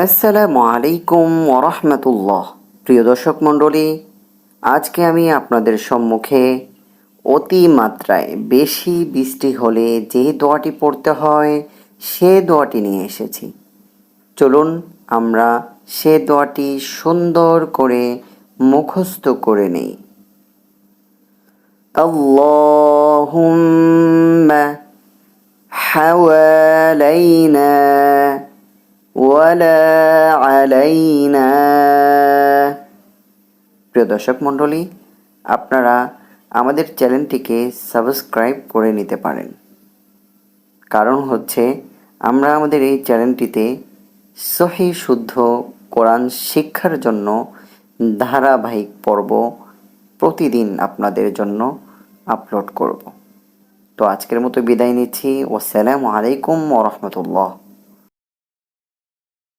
আসসালামু আলাইকুম ওরহমতুল্লাহ। প্রিয় দর্শক মণ্ডলী, আজকে আমি আপনাদের সম্মুখে অতিমাত্রায় বেশি বৃষ্টি হলে যে দোয়াটি পড়তে হয় সে দোয়াটি নিয়ে এসেছি। চলুন আমরা সে দোয়াটি সুন্দর করে মুখস্থ করে নেই। আল্লাহুম্মা হাওয়ালাইনা ওয়ালা আলাইনা। প্রিয় দর্শক মণ্ডলী, আপনারা আমাদের চ্যানেলটিকে সাবস্ক্রাইব করে নিতে পারেন। কারণ হচ্ছে আমরা আমাদের এই চ্যানেলটিতে সহিহ শুদ্ধ কোরআন শিক্ষার জন্য ধারাবাহিক পর্ব প্রতিদিন আপনাদের জন্য আপলোড করব। তো আজকের মতো বিদায় নিচ্ছি। আসসালামু আলাইকুম ওয়া রাহমাতুল্লাহ।